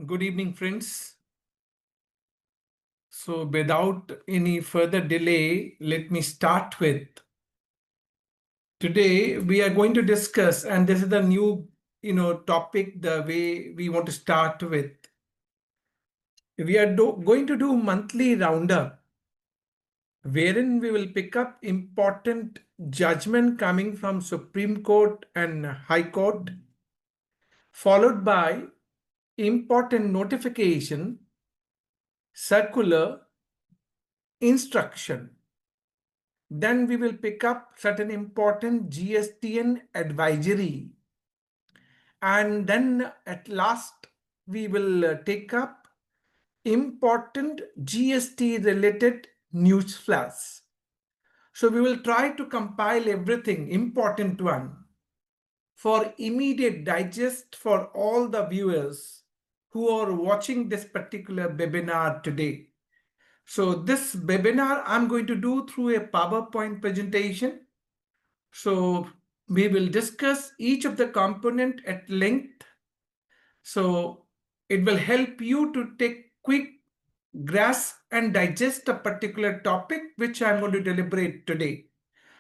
Good evening, friends. So without any further delay, let me start with. Today, we are going to discuss, and this is the new topic, the way we want to start with. We are going to do monthly roundup, wherein we will pick up important judgment coming from Supreme Court and High Court, followed by important notification, circular, instruction. Then we will pick up certain important GSTN advisory. And then at last, we will take up important GST related news flash. So we will try to compile everything important one for immediate digest for all the viewers who are watching this particular webinar today. So this webinar I'm going to do through a PowerPoint presentation. So we will discuss each of the component at length. So it will help you to take quick grasp and digest a particular topic which I'm going to deliberate today.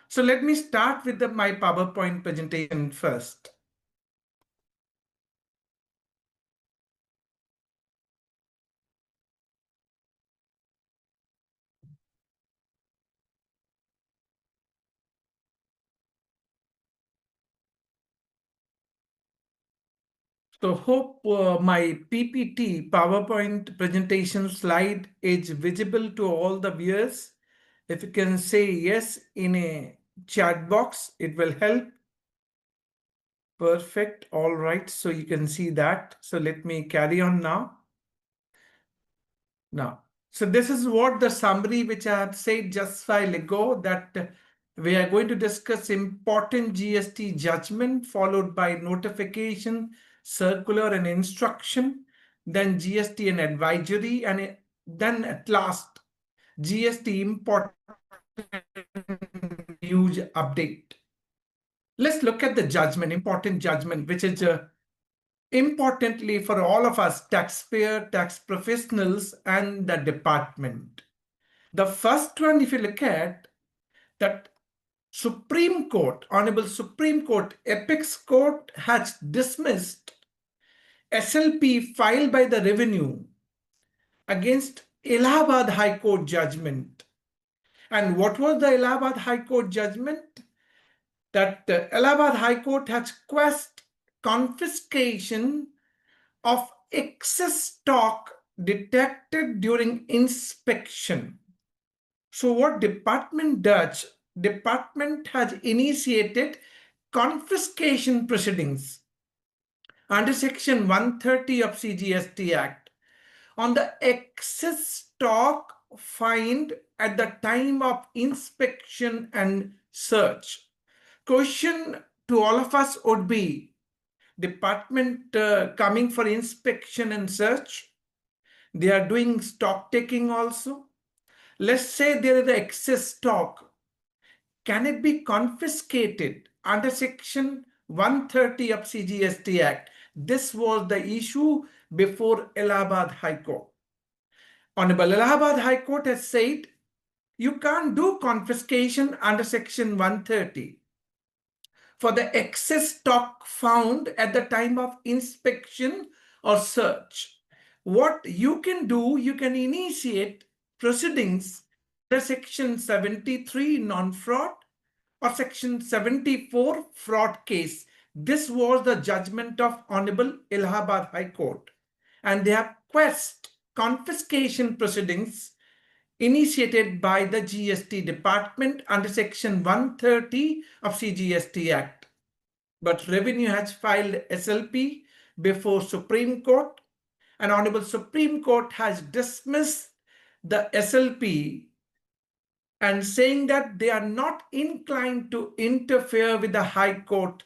So let me start with my PowerPoint presentation first. So hope my PPT PowerPoint presentation slide is visible to all the viewers. If you can say yes in a chat box, it will help. Perfect. All right. So you can see that. So let me carry on now. So this is what the summary which I have said just a while ago, that we are going to discuss important GST judgment followed by notification, circular and instruction, then GST and advisory, and then at last GST important news update. Let's look at the judgment, important judgment, which is importantly for all of us, taxpayer, tax professionals, and the department. The first one, if you look at that, Supreme Court, Honorable Supreme Court, Apex Court has dismissed SLP filed by the Revenue against Allahabad High Court judgment. And what was the Allahabad High Court judgment? That Allahabad High Court has quashed confiscation of excess stock detected during inspection. So what department does? Department has initiated confiscation proceedings under Section 130 of CGST Act on the excess stock found at the time of inspection and search. Question to all of us would be, department coming for inspection and search, they are doing stock taking also. Let's say there is excess stock. Can it be confiscated under Section 130 of CGST Act? This was the issue before Allahabad High Court. Honorable Allahabad High Court has said you can't do confiscation under Section 130 for the excess stock found at the time of inspection or search. What you can do, you can initiate proceedings under Section 73 non-fraud or Section 74 fraud case. This was the judgment of Honorable Allahabad High Court, and they have quashed confiscation proceedings initiated by the GST department under Section 130 of CGST Act. But Revenue has filed SLP before Supreme Court, and Honorable Supreme Court has dismissed the SLP and saying that they are not inclined to interfere with the High Court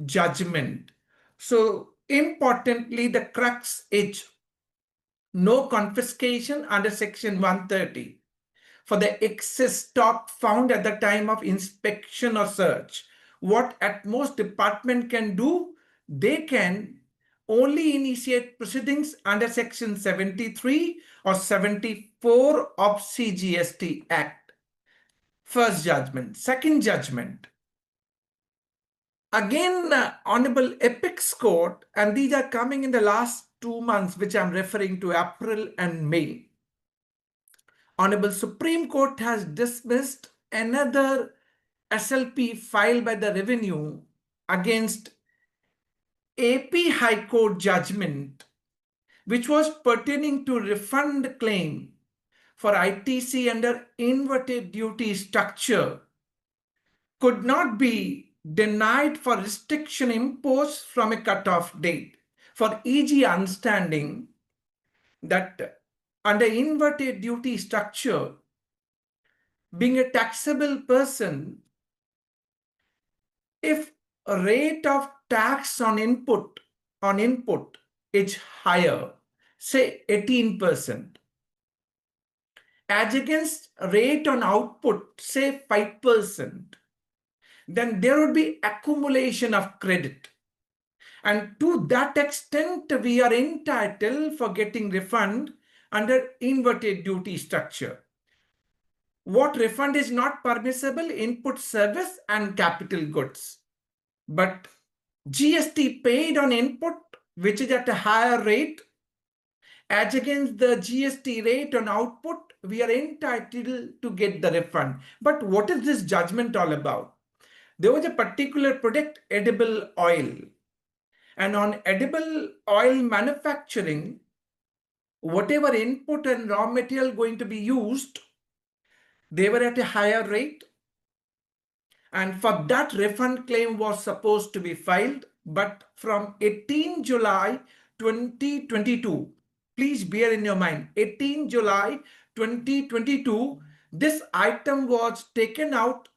judgment. So importantly, the crux is no confiscation under Section 130 for the excess stock found at the time of inspection or search. What at most department can do, they can only initiate proceedings under Section 73 or 74 of CGST Act. First judgment. Second judgment. Again, Honorable Apex Court, and these are coming in the last 2 months, which I'm referring to April and May. Honorable Supreme Court has dismissed another SLP filed by the Revenue against AP High Court judgment, which was pertaining to refund claim for ITC under inverted duty structure could not be denied for restriction imposed from a cutoff date. For e.g. understanding that under inverted duty structure, being a taxable person, if a rate of tax on input is higher, say 18%, as against rate on output, say 5%, then there would be accumulation of credit. And to that extent, we are entitled for getting refund under inverted duty structure. What refund is not permissible? Input service and capital goods. But GST paid on input, which is at a higher rate, as against the GST rate on output, we are entitled to get the refund. But what is this judgment all about? There was a particular product, edible oil. And on edible oil manufacturing, whatever input and raw material going to be used, they were at a higher rate. And for that, refund claim was supposed to be filed. But from 18 July 2022, please bear in your mind, 18 July 2022, this item was taken out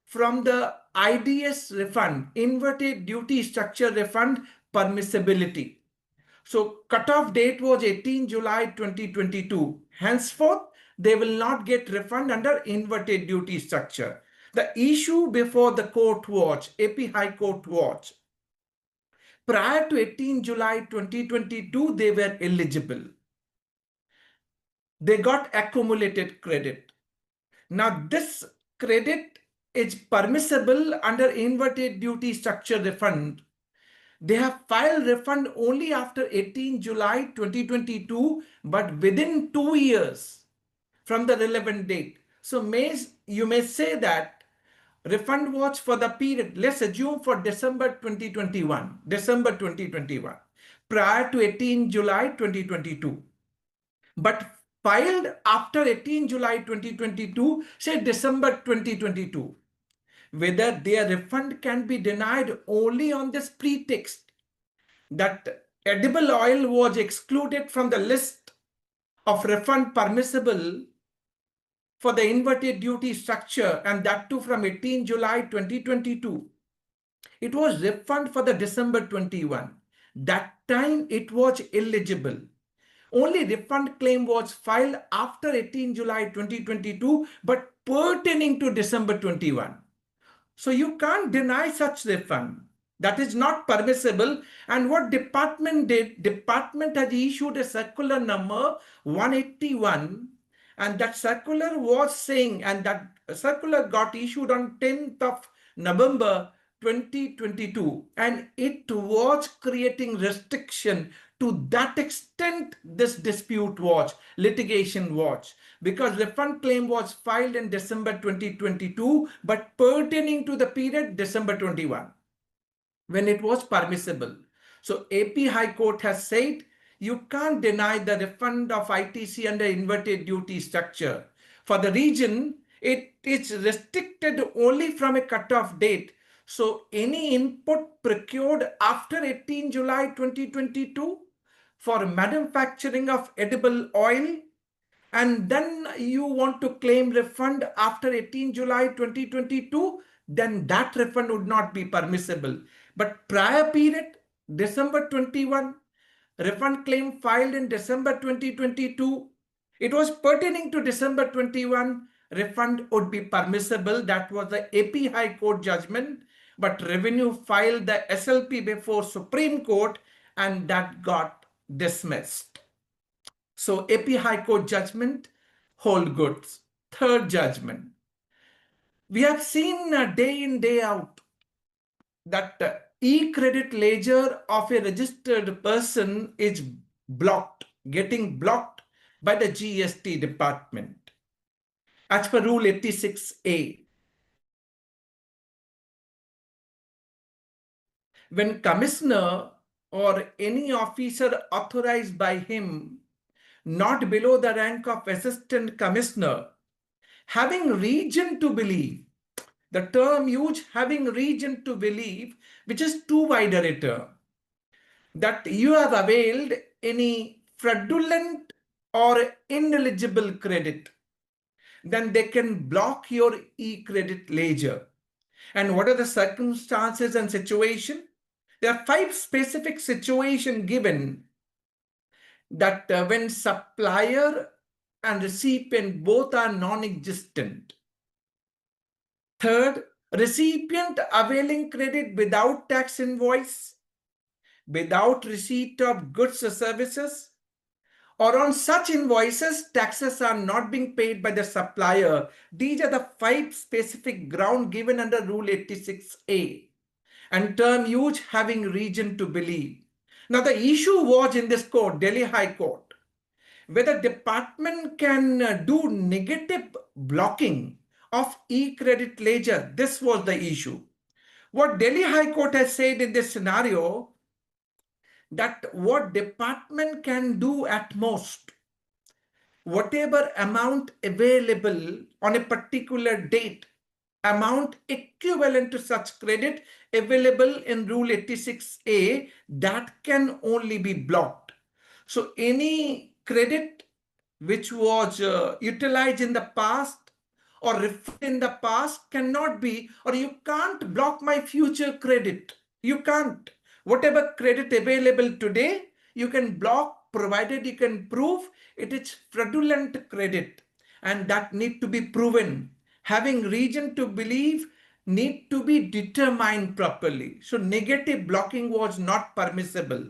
from the IDS refund, inverted duty structure refund permissibility. So cutoff date was 18 July 2022. Henceforth, they will not get refund under inverted duty structure. The issue before the court was, AP High Court was, prior to 18 July 2022, they were eligible. They got accumulated credit. Now this credit is permissible under inverted duty structure refund. They have filed refund only after 18 July 2022, but within 2 years from the relevant date. So you may say that refund was for the period, let's assume for December 2021, prior to 18 July 2022. But filed after 18 July 2022, say December 2022. Whether their refund can be denied only on this pretext that edible oil was excluded from the list of refund permissible for the inverted duty structure, and that too from 18 July 2022. It was refund for the December 21. That time it was eligible. Only refund claim was filed after 18 July 2022, but pertaining to December 21. So you can't deny such refund. That is not permissible. And what department did, department has issued a circular number 181, and that circular was saying, and that circular got issued on 10th of November 2022, and it was creating restriction. To that extent, this dispute was, litigation was, because refund claim was filed in December 2022, but pertaining to the period December 21, when it was permissible. So AP High Court has said, you can't deny the refund of ITC under inverted duty structure. For the region, it is restricted only from a cutoff date. So any input procured after 18 July 2022 for manufacturing of edible oil, and then you want to claim refund after 18 July 2022, then that refund would not be permissible. But prior period, December 21, refund claim filed in December 2022, it was pertaining to December 21, refund would be permissible. That was the AP High Court judgment. But Revenue filed the SLP before Supreme Court and that got dismissed. So AP High Court judgment, hold goods. Third judgment. We have seen day in, day out that e-credit ledger of a registered person is blocked, getting blocked by the GST department. As per Rule 86A, when commissioner or any officer authorized by him, not below the rank of assistant commissioner, having reason to believe, the term used having reason to believe, which is too wide a term, that you have availed any fraudulent or ineligible credit, then they can block your e-credit ledger. And what are the circumstances and situation? There are 5 specific situations given that when supplier and recipient both are non-existent. Third, recipient availing credit without tax invoice, without receipt of goods or services, or on such invoices, taxes are not being paid by the supplier. These are the 5 specific grounds given under Rule 86A. And term used having reason to believe. Now the issue was in this court, Delhi High Court, whether department can do negative blocking of e-credit ledger. This was the issue. What Delhi High Court has said in this scenario, that what department can do at most, whatever amount available on a particular date, amount equivalent to such credit available in Rule 86A, that can only be blocked. So any credit which was utilized in the past or refunded in the past cannot be, or you can't block my future credit. You can't. Whatever credit available today, you can block provided you can prove it is fraudulent credit, and that need to be proven. Having reason to believe need to be determined properly. So negative blocking was not permissible.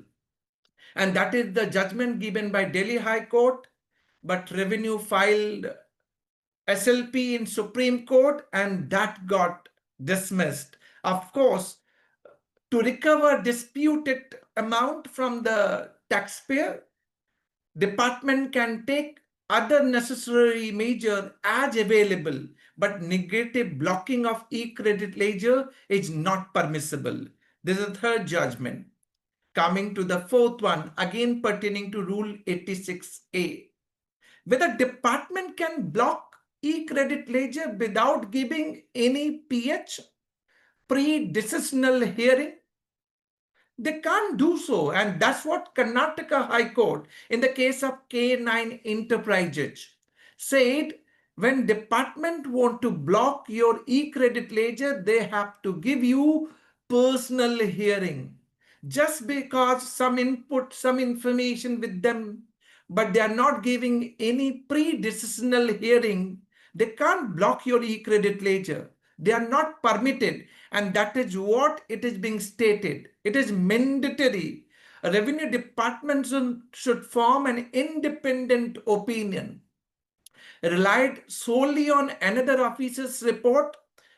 And that is the judgment given by Delhi High Court, but Revenue filed SLP in Supreme Court and that got dismissed. Of course, to recover disputed amount from the taxpayer, department can take other necessary measure as available, but negative blocking of e-credit ledger is not permissible. This is the third judgment. Coming to the fourth one, again pertaining to Rule 86A. Whether department can block e-credit ledger without giving any PH, pre-decisional hearing. They can't do so, and that's what Karnataka High Court in the case of K9 Enterprises said. When department want to block your e-credit ledger, they have to give you personal hearing. Just because some input, some information with them, but they are not giving any pre-decisional hearing, they can't block your e-credit ledger. They are not permitted, and that is what it is being stated. It is mandatory. A revenue department should form an independent opinion. Relied solely on another officer's report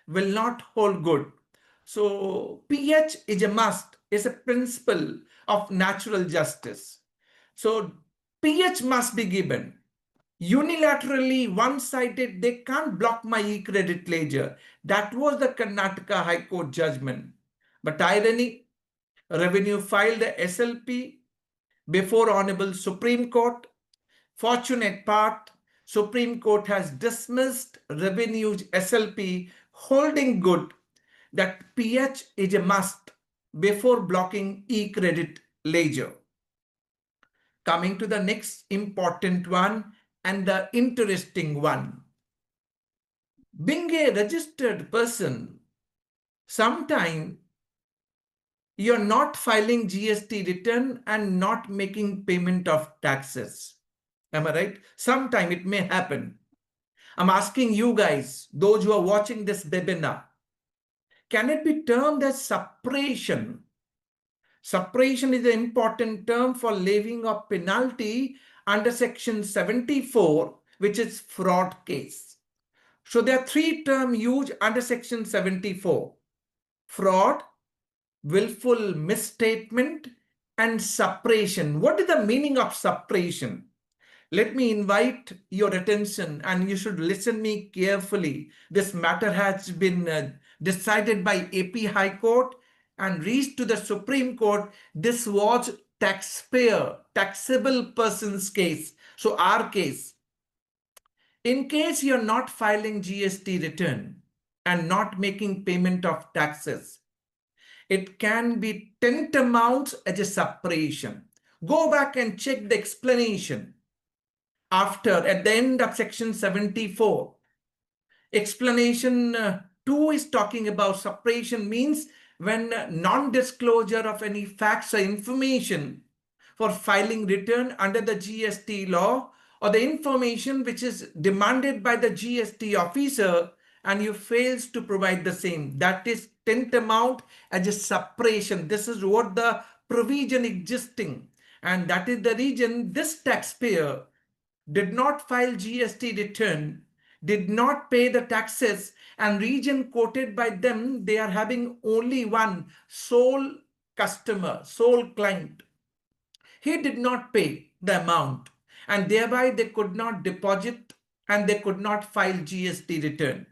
will not hold good. So PH is a must, is a principle of natural justice. So PH must be given. Unilaterally, one-sided, they can't block my e-credit ledger. That was the Karnataka High Court judgment. But irony, Revenue filed the SLP before Honorable Supreme Court. Fortunate part, Supreme Court has dismissed Revenue's SLP, holding good that PH is a must before blocking e-credit ledger. Coming to the next important one and the interesting one. Being a registered person, sometimes you're not filing GST return and not making payment of taxes. Am I right? Sometime it may happen. I'm asking you guys, those who are watching this webinar, can it be termed as suppression Suppression is an important term for levying of penalty under Section 74, which is fraud case. So there are three terms used under Section 74: fraud, willful misstatement, and suppression. What is the meaning of suppression? Let me invite your attention, and you should listen me carefully. This matter has been decided by AP High Court and reached to the Supreme Court. This was taxpayer, taxable person's case. So our case. In case you're not filing GST return and not making payment of taxes, it can be tantamount as a suppression. Go back and check the explanation. At the end of Section 74, explanation 2 is talking about suppression means when non-disclosure of any facts or information for filing return under the GST law, or the information which is demanded by the GST officer and you fails to provide the same, that is tantamount as a suppression. This is what the provision existing, and that is the reason this taxpayer did not file GST return, did not pay the taxes, and region quoted by them, they are having only one sole customer, sole client. He did not pay the amount, and thereby they could not deposit and they could not file GST return.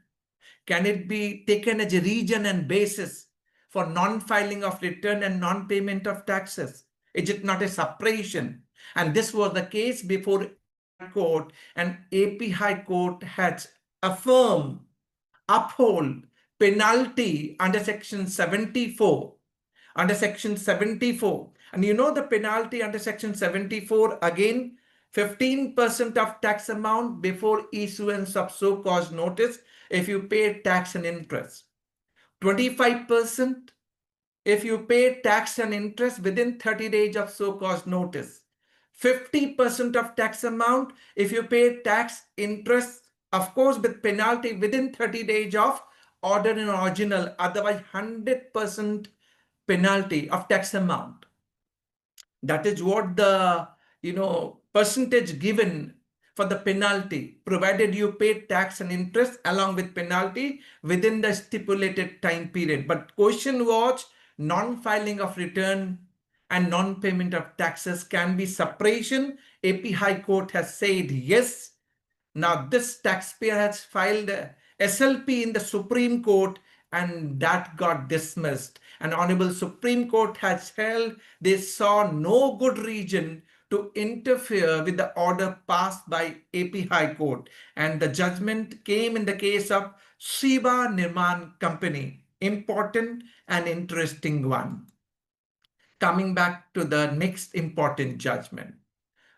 Can it be taken as a region and basis for non-filing of return and non-payment of taxes? Is it not a suppression? And this was the case before Court, and AP High Court has affirmed, uphold penalty under Section 74. Under Section 74. And you know the penalty under Section 74, again, 15% of tax amount before issuance of so-called notice if you pay tax and interest. 25% if you pay tax and interest within 30 days of so-called notice. 50% of tax amount if you pay tax, interest, of course with penalty within 30 days of order in original, otherwise 100% penalty of tax amount. That is what the percentage given for the penalty, provided you pay tax and interest along with penalty within the stipulated time period. But question was non-filing of return and non-payment of taxes can be suppression. AP High Court has said yes. Now this taxpayer has filed SLP in the Supreme Court and that got dismissed. And Honorable Supreme Court has held they saw no good reason to interfere with the order passed by AP High Court. And the judgment came in the case of Shiva Nirman Company. Important and interesting one. Coming back to the next important judgment.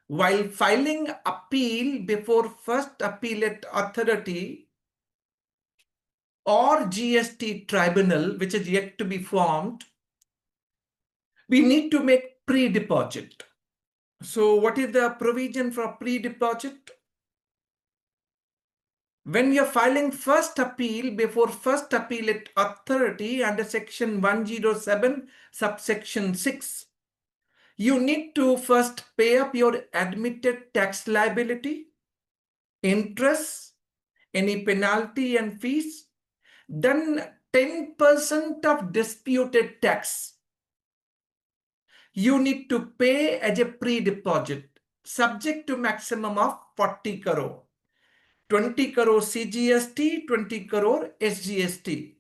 While filing appeal before first appellate authority or GST tribunal, which is yet to be formed, we need to make pre-deposit. So what is the provision for pre-deposit? When you're filing first appeal before first appellate authority under Section 107, subsection 6, you need to first pay up your admitted tax liability, interest, any penalty and fees, then 10% of disputed tax you need to pay as a pre-deposit, subject to maximum of 40 crore. 20 crore CGST, 20 crore SGST.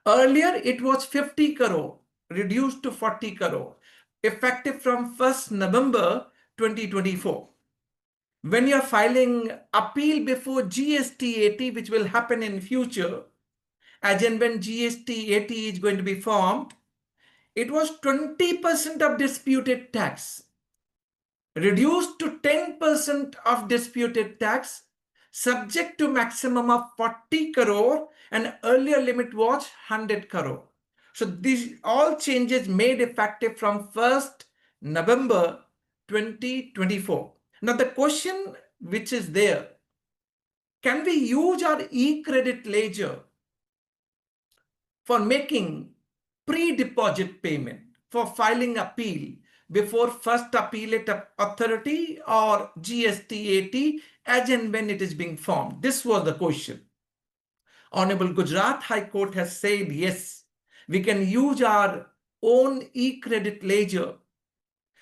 Earlier, it was 50 crore, reduced to 40 crore, effective from 1st November 2024. When you are filing appeal before GST 80, which will happen in future, as in when GST 80 is going to be formed, it was 20% of disputed tax, reduced to 10% of disputed tax, subject to maximum of 40 crore, and earlier limit was 100 crore. So these all changes made effective from 1st November 2024. Now the question which is there, can we use our e-credit ledger for making pre-deposit payment? for filing appeal before first appellate authority or GST as and when it is being formed? This was the question. Honorable Gujarat High Court has said, yes, we can use our own e-credit ledger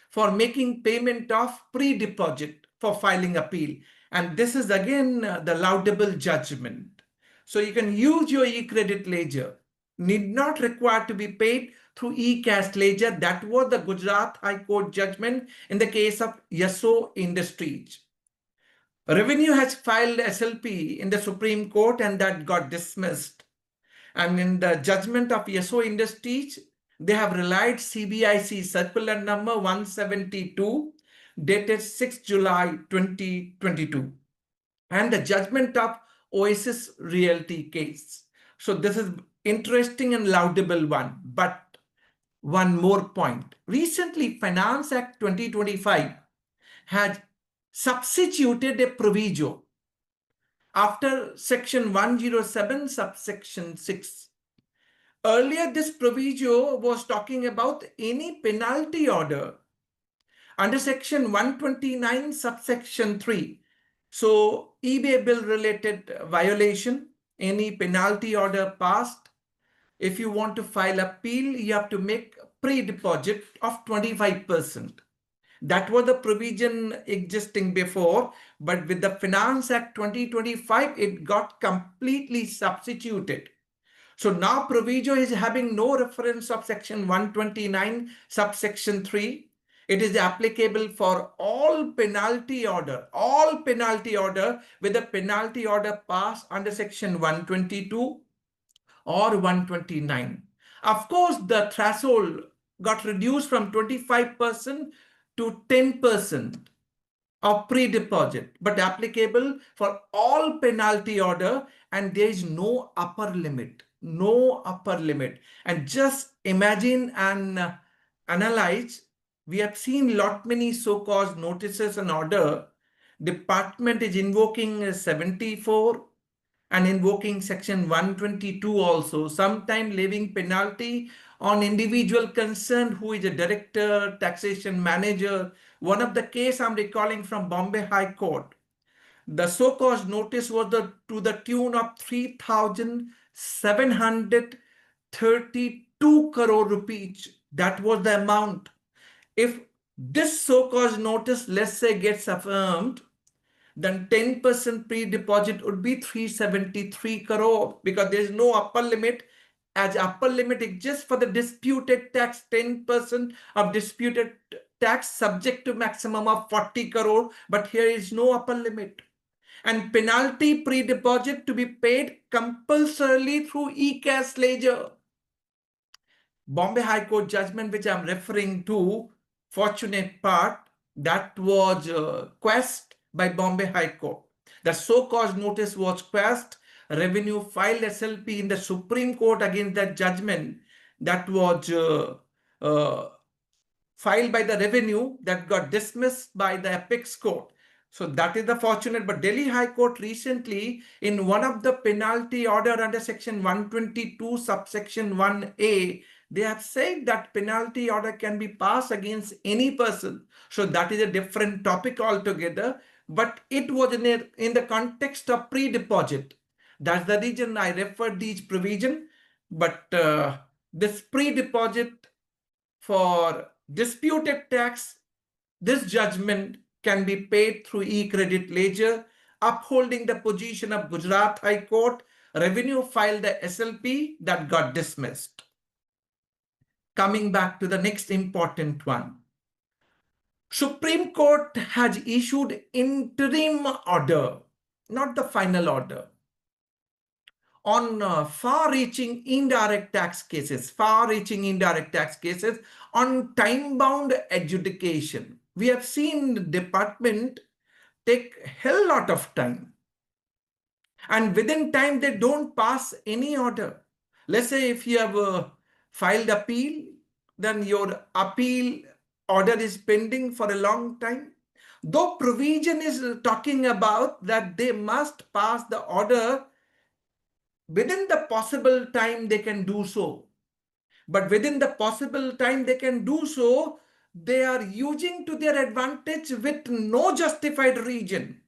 for making payment of pre-deposit for filing appeal. And this is again the laudable judgment. So you can use your e-credit ledger, need not require to be paid through e-cash ledger. That was the Gujarat High Court judgment in the case of Yaso Industries. Revenue has filed SLP in the Supreme Court and that got dismissed. And in the judgment of Yaso Industries, they have relied CBIC circular number 172 dated 6 July 2022 and the judgment of Oasis Realty case. So this is interesting and laudable one. But one more point. Recently, Finance Act 2025 has substituted a proviso after section 107 subsection 6. Earlier, this proviso was talking about any penalty order under section 129 subsection 3. So eBay bill related violation, any penalty order passed. If you want to file appeal, you have to make pre-deposit of 25%. That was the provision existing before, but with the Finance Act 2025, it got completely substituted. So now proviso is having no reference of section 129 subsection 3. It is applicable for all penalty order with a penalty order passed under section 122 or 129. Of course, the threshold got reduced from 25% to 10% of pre-deposit, but applicable for all penalty order, and there is no upper limit. And just imagine and analyze. We have seen lot many so-called notices and order. Department is invoking 74 and invoking section 122 also, sometime leaving penalty on individual concerned who is a director, taxation manager. One of the case I'm recalling from Bombay High Court, the so-called notice was to the tune of 3,732 crore rupees. That was the amount. If this so-called notice, let's say, gets affirmed, then 10% pre-deposit would be 373 crore because there is no upper limit. As upper limit exists for the disputed tax, 10% of disputed tax subject to maximum of 40 crore, but here is no upper limit. And penalty pre-deposit to be paid compulsorily through e-cash ledger. Bombay High Court judgment which I'm referring to, fortunate part, that was quashed by Bombay High Court. The so-called notice was quashed. Revenue filed SLP in the Supreme Court against that judgment that was filed by the revenue that got dismissed by the apex court. So that is the fortunate. But Delhi High Court recently, in one of the penalty order under section 122 subsection 1A, they have said that penalty order can be passed against any person. So that is a different topic altogether. But it was in the context of pre-deposit. That's the reason I referred these provision. But this pre-deposit for disputed tax, this judgment can be paid through e-credit ledger, upholding the position of Gujarat High Court. Revenue filed the SLP that got dismissed. Coming back to the next important one. Supreme Court has issued interim order, not the final order, on far-reaching indirect tax cases, on time-bound adjudication. We have seen the department take a hell lot of time. And within time, they don't pass any order. Let's say if you have filed appeal, then your appeal order is pending for a long time. Though provision is talking about that they must pass the order within the possible time they can do so. But within the possible time they can do so, they are using to their advantage with no justified reason.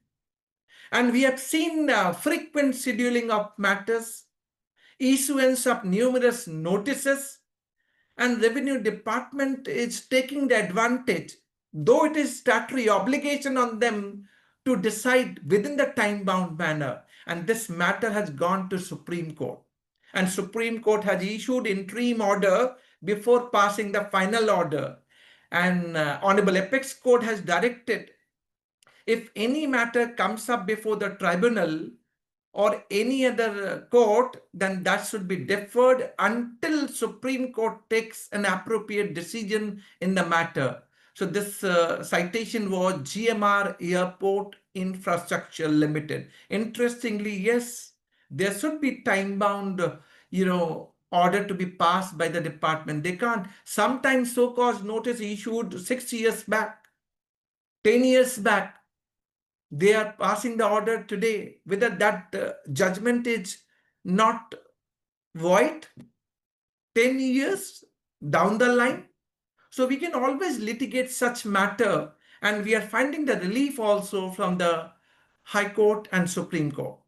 And we have seen frequent scheduling of matters, issuance of numerous notices, and revenue department is taking the advantage, though it is statutory obligation on them to decide within the time-bound manner. And this matter has gone to Supreme Court. And Supreme Court has issued interim order before passing the final order. And Honorable Apex Court has directed, if any matter comes up before the tribunal or any other court, then that should be deferred until Supreme Court takes an appropriate decision in the matter. So this citation was GMR Airport Infrastructure Limited. Interestingly, yes, there should be time-bound, order to be passed by the department. They can't. Sometimes so-called notice issued 6 years back, 10 years back, they are passing the order today, whether that judgment is not void 10 years down the line. So we can always litigate such matter, and we are finding the relief also from the High Court and Supreme Court.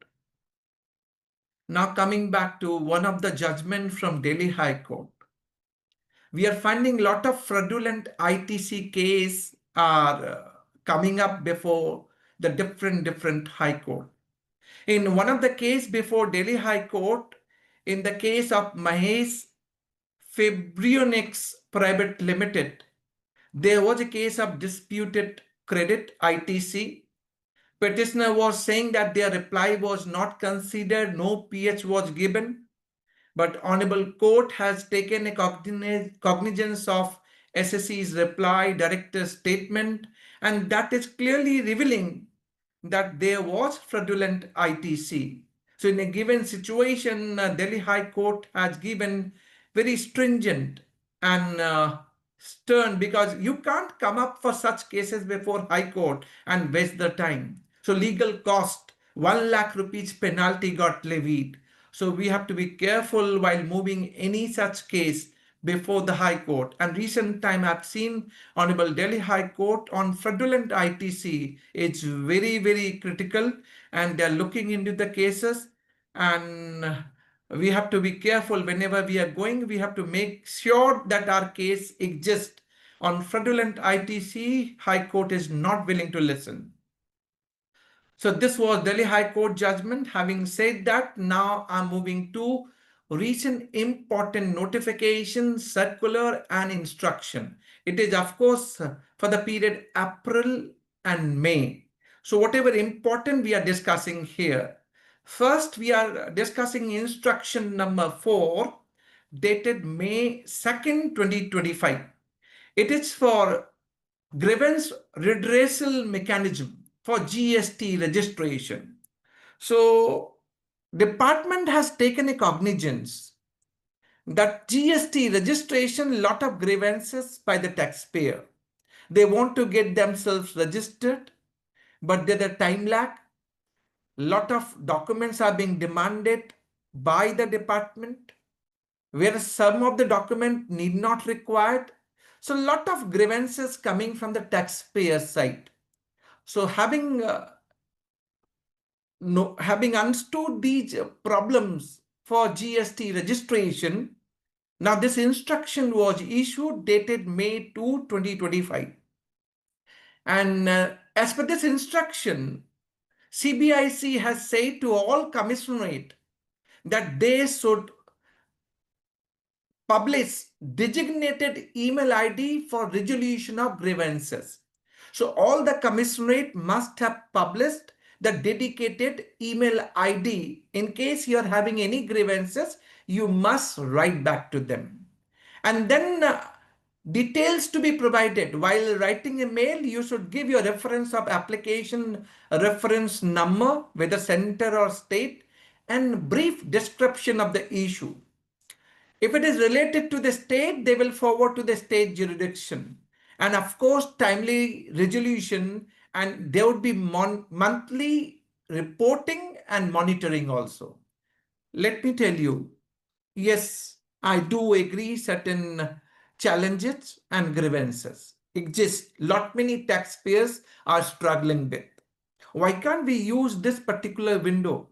Now coming back to one of the judgment from Delhi High Court, we are finding a lot of fraudulent ITC case are coming up before the different High Court. In one of the case before Delhi High Court, in the case of Mahesh Fabrionics Private Limited, there was a case of disputed credit ITC. Petitioner was saying that their reply was not considered, no PH was given, but Honorable Court has taken a cognizance of SSC's reply, director's statement, and that is clearly revealing that there was fraudulent ITC. So in a given situation, Delhi High Court has given very stringent and stern, because you can't come up for such cases before High Court and waste the time. So legal cost, 1 lakh rupees penalty got levied. So we have to be careful while moving any such case before the High Court. And recent time I've seen Honorable Delhi High Court on fraudulent ITC. It's very, very critical, and they're looking into the cases, and we have to be careful whenever we are going. We have to make sure that our case exists. On fraudulent ITC, High Court is not willing to listen. So this was Delhi High Court judgment. Having said that, now I'm moving to recent important notification, circular and instruction. It is of course for the period April and May. So whatever important we are discussing here. First, we are discussing instruction number 4, dated May 2nd, 2025. It is for grievance redressal mechanism for GST registration. So department has taken a cognizance that GST registration, lot of grievances by the taxpayer. They want to get themselves registered, but there's a time lag. Lot of documents are being demanded by the department, whereas some of the document need not required. So a lot of grievances coming from the taxpayer side. So having understood these problems for GST registration, now this instruction was issued dated May 2, 2025. And as per this instruction, CBIC has said to all commissionerate that they should publish designated email ID for resolution of grievances. So all the commissionerate must have published the dedicated email ID. In case you are having any grievances, you must write back to them. And then details to be provided. While writing a mail, you should give your reference of application reference number, whether center or state, and brief description of the issue. If it is related to the state, they will forward to the state jurisdiction. And of course, timely resolution, and there would be monthly reporting and monitoring also. Let me tell you, yes, I do agree certain challenges and grievances exist. Lot many taxpayers are struggling with. Why can't we use this particular window?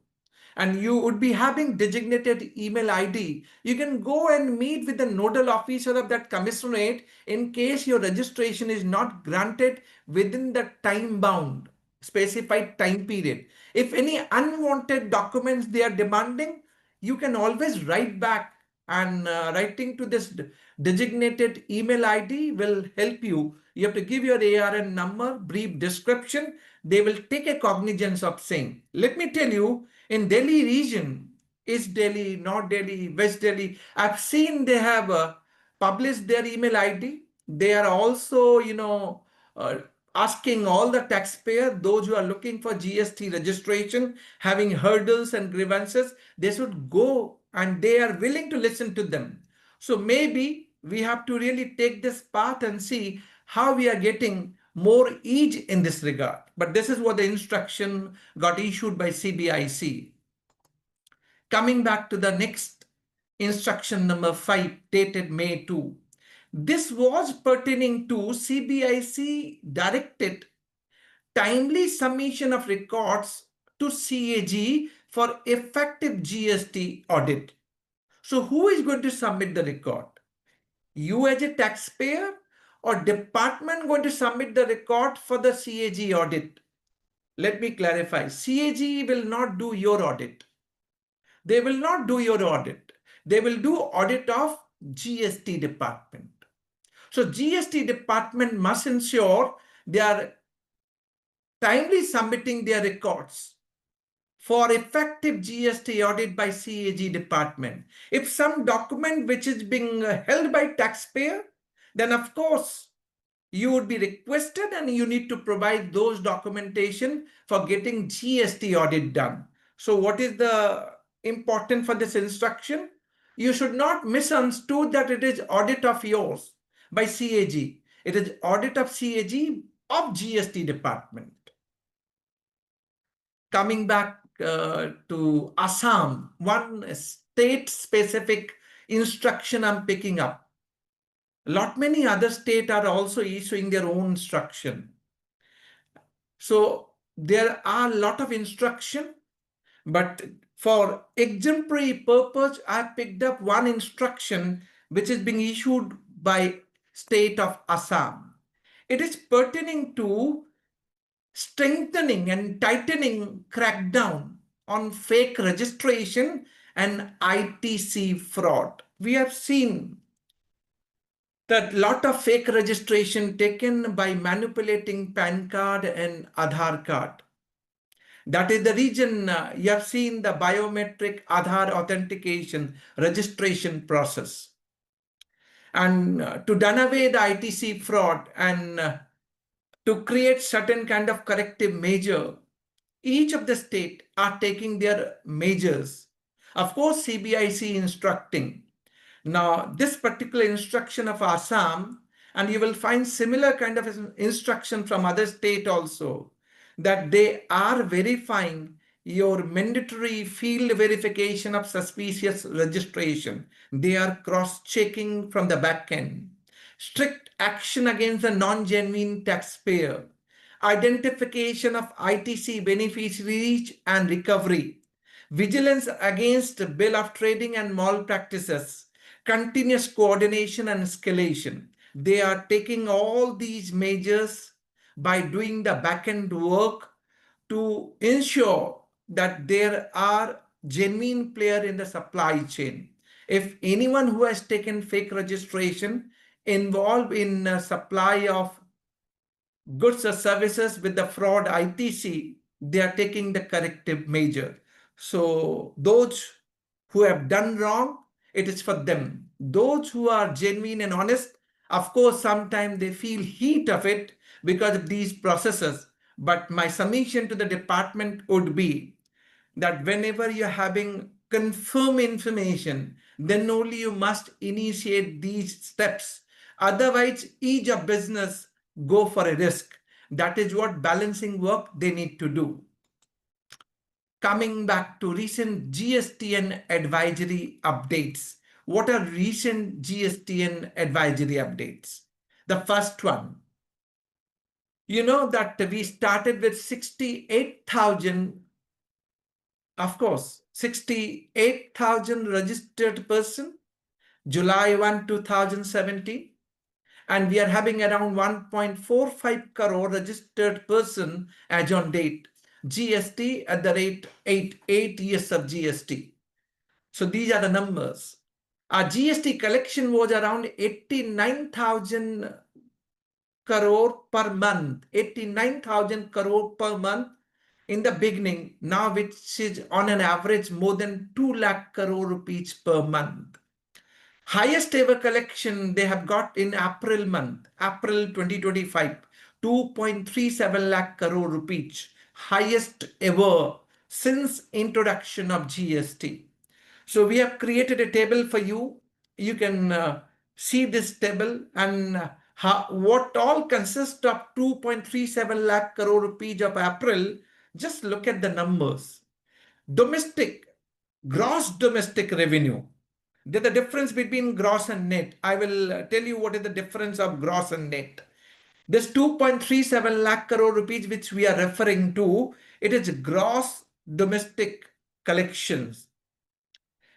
And you would be having designated email ID. You can go and meet with the nodal officer of that commissionerate in case your registration is not granted within the time bound specified time period. If any unwanted documents they are demanding, you can always write back, and writing to this designated email ID will help you. You have to give your ARN number, brief description. They will take a cognizance of same. Let me tell you, in Delhi region, East Delhi, North Delhi, West Delhi, I've seen they have published their email ID. They are also, uh, asking all the taxpayer, those who are looking for GST registration, having hurdles and grievances, they should go and they are willing to listen to them. So maybe we have to really take this path and see how we are getting more ease in this regard. But this is what the instruction got issued by CBIC. Coming back to the next instruction number 5, dated May 2. This was pertaining to CBIC directed timely submission of records to CAG for effective GST audit. So who is going to submit the record? You as a taxpayer, or department going to submit the record for the CAG audit? Let me clarify. CAG will not do your audit. They will not do your audit. They will do audit of GST department. So GST department must ensure they are timely submitting their records for effective GST audit by CAG department. If some document which is being held by taxpayer, then of course you would be requested and you need to provide those documentation for getting GST audit done. So what is the important for this instruction? You should not misunderstood that it is audit of yours by CAG. It is audit of CAG of GST department. Coming back to Assam, one state-specific instruction I'm picking up. Lot many other states are also issuing their own instruction. So there are a lot of instruction, but for exemplary purpose, I picked up one instruction which is being issued by state of Assam. It is pertaining to strengthening and tightening crackdown on fake registration and ITC fraud. We have seen that lot of fake registration taken by manipulating PAN card and Aadhaar card. That is the reason you have seen the biometric Aadhaar authentication registration process. And to done away the ITC fraud and to create certain kind of corrective measure, each of the state are taking their measures. Of course, CBIC instructing. Now, this particular instruction of Assam, and you will find similar kind of instruction from other state also, that they are verifying your mandatory field verification of suspicious registration. They are cross-checking from the back end. Strict action against the non-genuine taxpayer. Identification of ITC beneficiaries and recovery. Vigilance against bill of trading and malpractices. Continuous coordination and escalation. They are taking all these measures by doing the back-end work to ensure that there are genuine player in the supply chain. If anyone who has taken fake registration involved in supply of goods or services with the fraud ITC, they are taking the corrective measure. So those who have done wrong, it is for them. Those who are genuine and honest, of course, sometimes they feel heat of it because of these processes. But my submission to the department would be that whenever you're having confirmed information, then only you must initiate these steps. Otherwise, each of business go for a risk. That is what balancing work they need to do. Coming back to recent GSTN advisory updates, what are recent GSTN advisory updates. The first one, you know that we started with 68,000, of course, 68,000 registered person, July 1, 2017. And we are having around 1.45 crore registered person as on date. GST at the rate 8 years of GST. So these are the numbers. Our GST collection was around 89,000 crore per month, 89,000 crore per month in the beginning, now which is on an average more than 2 lakh crore rupees per month. Highest ever collection they have got in April month, April 2025, 2.37 lakh crore rupees, highest ever since introduction of GST. So we have created a table for you. You can see this table and what all consists of 2.37 lakh crore rupees of April. Just look at the numbers. Domestic, gross domestic revenue. There's the difference between gross and net. I will tell you what is the difference of gross and net. This 2.37 lakh crore rupees which we are referring to, it is gross domestic collections.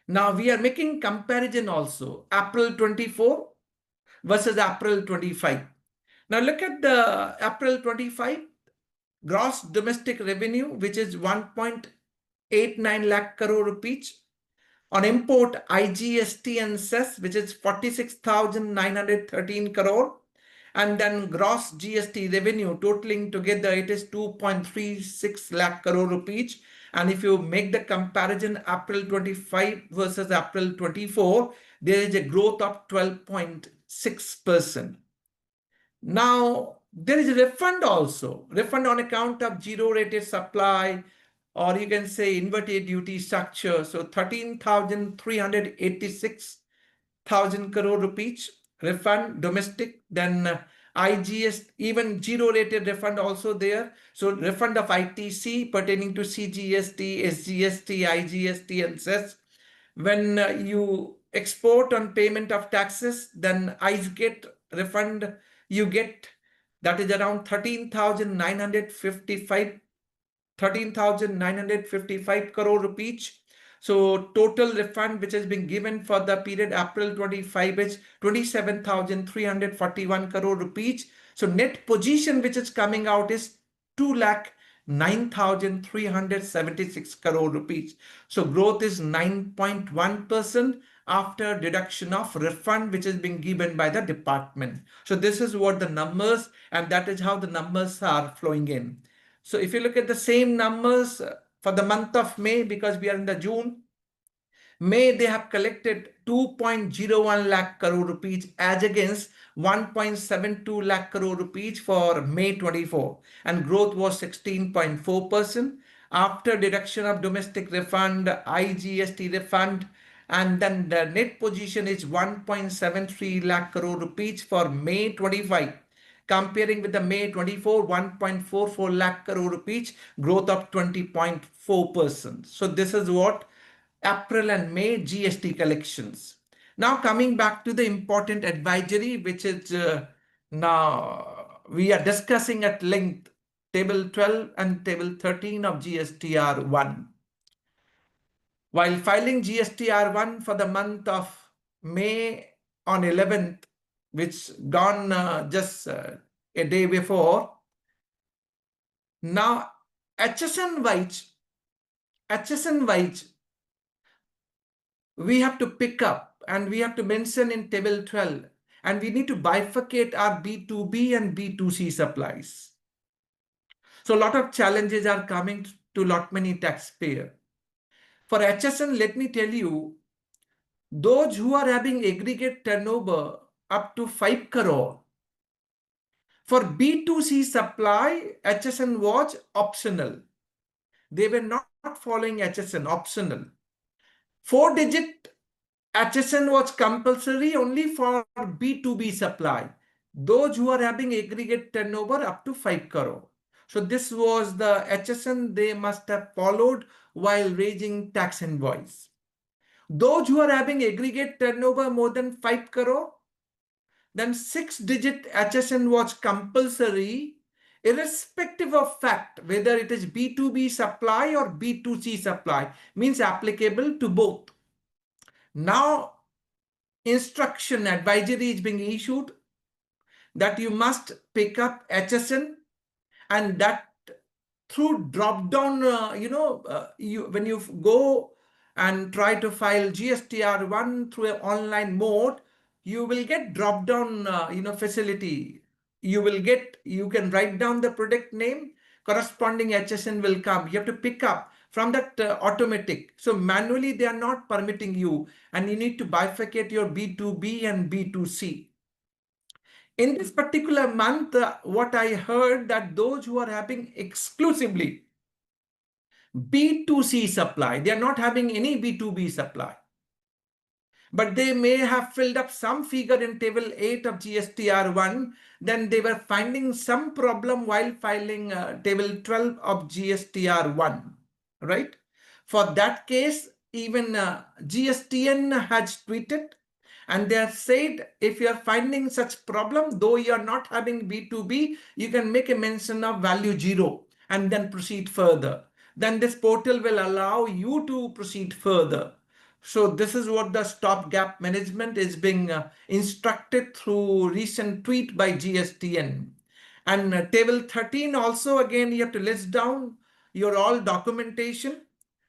Now we are making comparison also, April 24 versus April 25. Now look at the April 25 gross domestic revenue, which is 1.89 lakh crore rupees. On import, IGST and cess, which is 46,913 crore. And then gross GST revenue totaling together, it is 2.36 lakh crore rupees. And if you make the comparison April 25 versus April 24, there is a growth of 12.6%. Now, there is a refund also. Refund on account of zero-rated supply, or you can say inverted duty structure. So 13,386,000 crore rupees refund domestic, then IGS, even zero-rated refund also there. So refund of ITC pertaining to CGST, SGST, IGST and cess. When you export on payment of taxes, then ICE get refund you get, that is around 13,955 crore rupees. So total refund which has been given for the period April 25 is 27,341 crore rupees. So net position which is coming out is 2,09,376 crore rupees. So growth is 9.1% after deduction of refund which is being given by the department. So this is what the numbers, and that is how the numbers are flowing in. So if you look at the same numbers for the month of May, because we are in the June, May they have collected 2.01 lakh crore rupees as against 1.72 lakh crore rupees for May 24, and growth was 16.4%. After deduction of domestic refund, IGST refund, and then the net position is 1.73 lakh crore rupees for May 25. Comparing with the May 24, 1.44 lakh crore rupees, growth of 20.4%. So this is what April and May GST collections. Now coming back to the important advisory, which is now we are discussing at length, table 12 and table 13 of GSTR1. While filing GSTR1 for the month of May on 11th, which gone just a day before, now HSN wise, we have to pick up and we have to mention in table 12, and we need to bifurcate our B2B and B2C supplies. So a lot of challenges are coming to lot many taxpayers. For HSN, let me tell you, those who are having aggregate turnover up to 5 crore, for B2C supply, HSN was optional. They were not following HSN, optional. 4-digit HSN was compulsory only for B2B supply, those who are having aggregate turnover up to 5 crore. So this was the HSN they must have followed while raising tax invoice. Those who are having aggregate turnover more than 5 crore, then 6-digit HSN was compulsory, irrespective of fact whether it is B2B supply or B2C supply, means applicable to both. Now, instruction advisory is being issued that you must pick up HSN, and that through drop down, when you go and try to file GSTR1 through an online mode, you will get drop down, facility. You can write down the product name, corresponding HSN will come. You have to pick up from that automatic. So manually, they are not permitting you, and you need to bifurcate your B2B and B2C. In this particular month, what I heard that those who are having exclusively B2C supply, they are not having any B2B supply, but they may have filled up some figure in table 8 of GSTR1, then they were finding some problem while filing table 12 of GSTR1, right? For that case, even GSTN has tweeted, and they have said, if you are finding such problem, though you are not having B2B, you can make a mention of value 0 and then proceed further. Then this portal will allow you to proceed further. So this is what the stopgap management is being instructed through recent tweet by GSTN. And table 13 also, again, you have to list down your all documentation,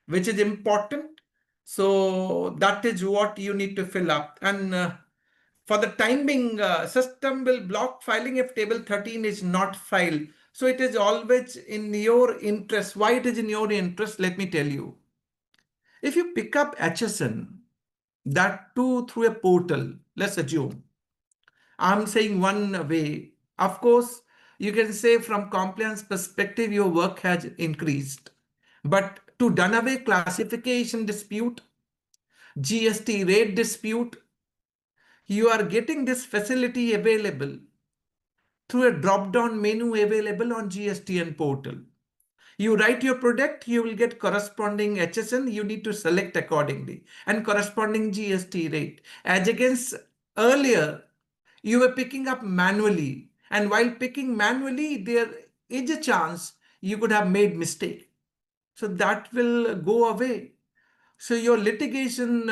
which is important. So that is what you need to fill up. And for the time being, system will block filing if table 13 is not filed. So it is always in your interest. Why it is in your interest? Let me tell you. If you pick up HSN, that too through a portal, let's assume. I'm saying one way. Of course, you can say from compliance perspective, your work has increased. But to done away classification dispute, GST rate dispute, you are getting this facility available through a drop-down menu available on GSTN portal. You write your product, you will get corresponding HSN, you need to select accordingly, and corresponding GST rate. As against earlier, you were picking up manually, and while picking manually, there is a chance you could have made mistake. So that will go away. So your litigation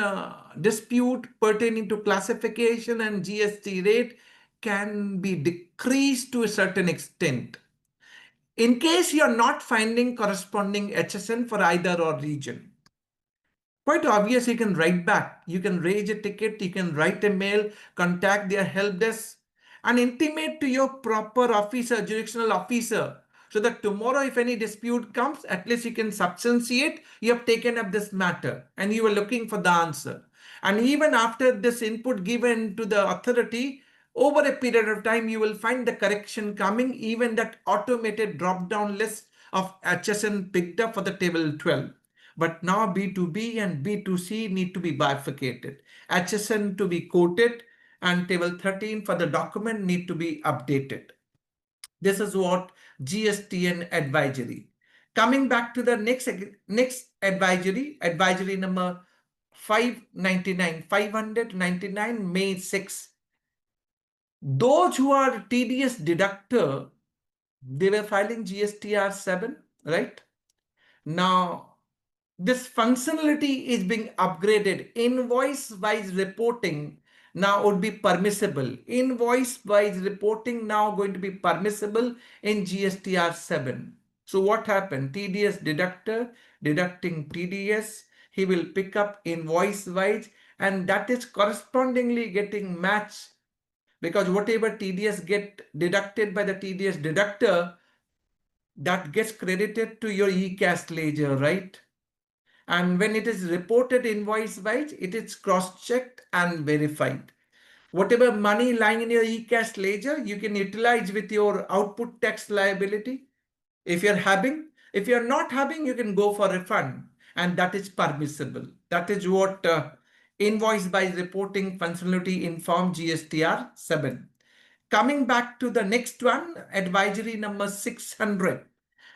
dispute pertaining to classification and GST rate can be decreased to a certain extent. In case you're not finding corresponding HSN for either or region, quite obvious, you can write back. You can raise a ticket, you can write a mail, contact their help desk, and intimate to your proper officer, jurisdictional officer, so that tomorrow if any dispute comes, at least you can substantiate you have taken up this matter and you were looking for the answer. And even after this input given to the authority, over a period of time, you will find the correction coming, even that automated drop-down list of HSN picked up for the table 12. But now B2B and B2C need to be bifurcated. HSN to be quoted and table 13 for the document need to be updated. This is what GSTN advisory. Coming back to the next advisory number 599, May 6. Those who are TDS deductor, they were filing GSTR 7, right? Now, this functionality is being upgraded. Invoice-wise reporting now would be permissible. Invoice-wise reporting now going to be permissible in GSTR 7. So what happened? TDS deductor deducting TDS. He will pick up invoice-wise, and that is correspondingly getting matched, because whatever TDS get deducted by the TDS deductor, that gets credited to your e-cash ledger, right? And when it is reported invoice-wise, it is cross-checked and verified. Whatever money lying in your e-cash ledger, you can utilize with your output tax liability if you're having. If you're not having, you can go for refund, and that is permissible. That is what invoice-wise reporting functionality inform GSTR 7. Coming back to the next one, advisory number 600.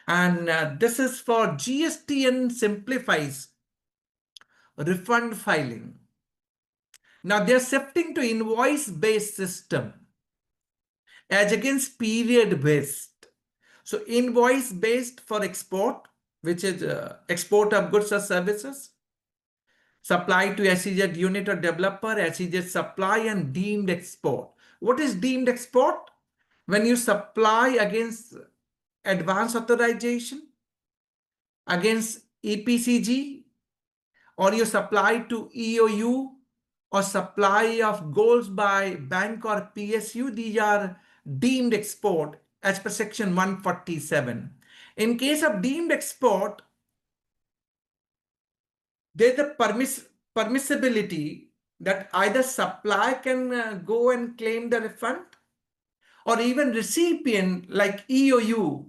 And this is for GSTN simplifies refund filing. Now they're shifting to invoice-based system as against period-based. So invoice-based for export, which is export of goods or services, supply to SEZ unit or developer, SEZ supply and deemed export. What is deemed export? When you supply against advance authorization, against EPCG, or you supply to EOU, or supply of goals by bank or PSU, these are deemed export as per section 147. In case of deemed export, there's a permissibility that either supply can go and claim the refund, or even recipient like EOU,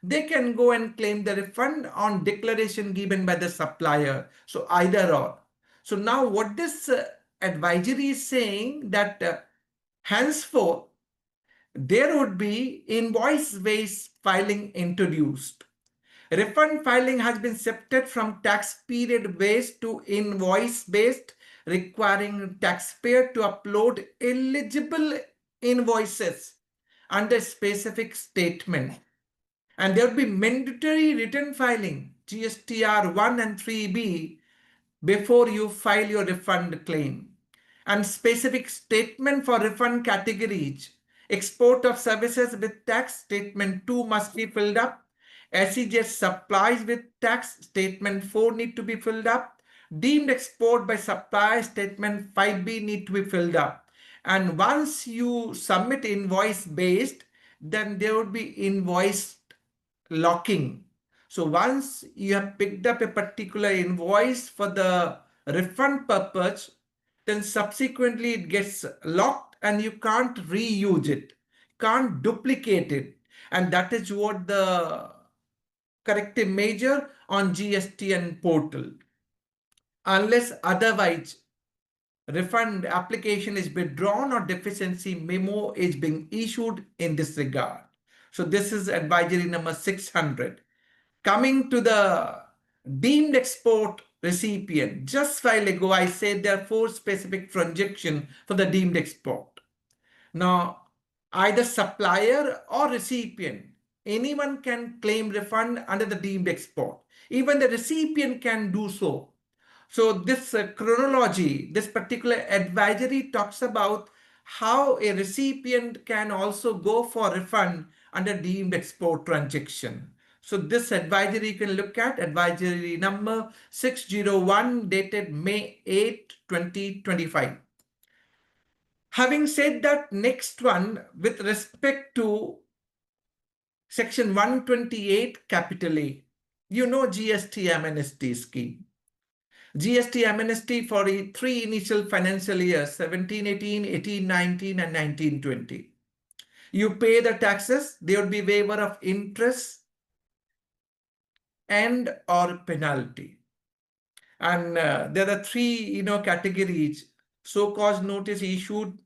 they can go and claim the refund on declaration given by the supplier. So either or. So now what this advisory is saying that henceforth there would be invoice-based filing introduced. Refund filing has been shifted from tax period-based to invoice-based, requiring taxpayer to upload eligible invoices under specific statement. And there will be mandatory return filing, GSTR 1 and 3B, before you file your refund claim. And specific statement for refund categories. Export of services with tax, statement 2 must be filled up. SEZ supplies with tax, statement 4 need to be filled up. Deemed export by supplier, statement 5B need to be filled up. And once you submit invoice based, then there would be invoice locking. So once you have picked up a particular invoice for the refund purpose, then subsequently it gets locked and you can't reuse it, can't duplicate it. And that is what the corrective measure on GSTN portal. Unless otherwise, refund application is withdrawn or deficiency memo is being issued in this regard. So this is advisory number 600. Coming to the deemed export recipient, just a while ago I said there are 4 specific transactions for the deemed export. Now, either supplier or recipient, anyone can claim refund under the deemed export. Even the recipient can do so. So this chronology, this particular advisory talks about how a recipient can also go for refund under deemed export transaction. So this advisory you can look at, advisory number 601 dated May 8, 2025. Having said that, next one with respect to section 128 capital A, you know GST amnesty scheme. GST amnesty for 3 initial financial years, 17-18, 18-19 and 19-20. You pay the taxes, there will be waiver of interest and or penalty. And there are 3 categories. So cause notice issued,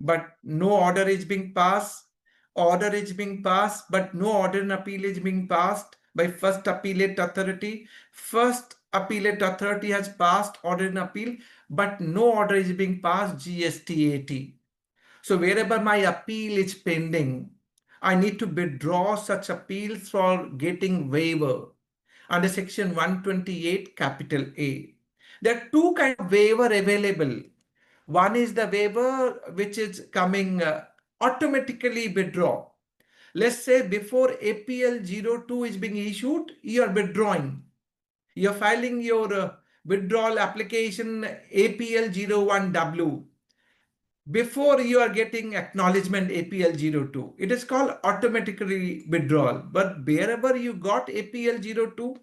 but no order is being passed. Order is being passed, but no order in appeal is being passed by first appellate authority. First appellate authority has passed order in appeal, but no order is being passed, GST-80. So wherever my appeal is pending, I need to withdraw such appeals for getting waiver under section 128 capital A. There are 2 kinds of waiver available. One is the waiver which is coming automatically withdraw. Let's say before APL 02 is being issued, you are withdrawing. You are filing your withdrawal application APL 01W before you are getting acknowledgement APL 02. It is called automatically withdrawal. But wherever you got APL 02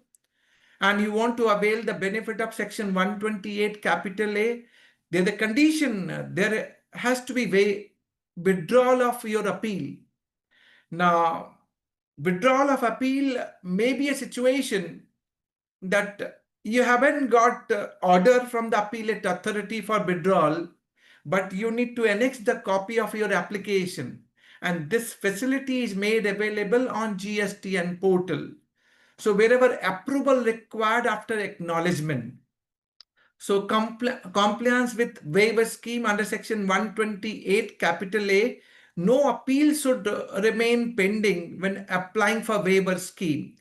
and you want to avail the benefit of section 128 capital A, there's a condition, there has to be withdrawal of your appeal. Now, withdrawal of appeal may be a situation that you haven't got order from the appellate authority for withdrawal, but you need to annex the copy of your application. And this facility is made available on GSTN portal. So wherever approval required after acknowledgement. So compliance with waiver scheme under section 128 capital A, no appeal should remain pending when applying for waiver scheme.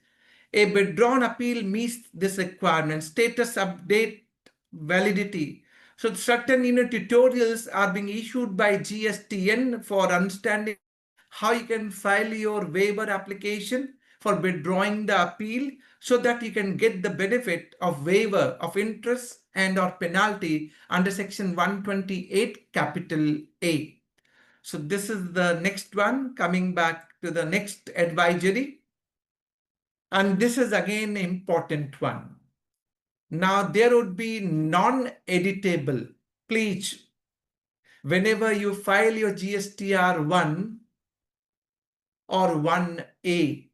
A withdrawn appeal meets this requirement. Status update validity. So certain tutorials are being issued by GSTN for understanding how you can file your waiver application for withdrawing the appeal so that you can get the benefit of waiver of interest and or penalty under section 128 capital A. So this is the next one, coming back to the next advisory. And this is again an important one. Now there would be non-editable. Please, whenever you file your GSTR 1 or 1A,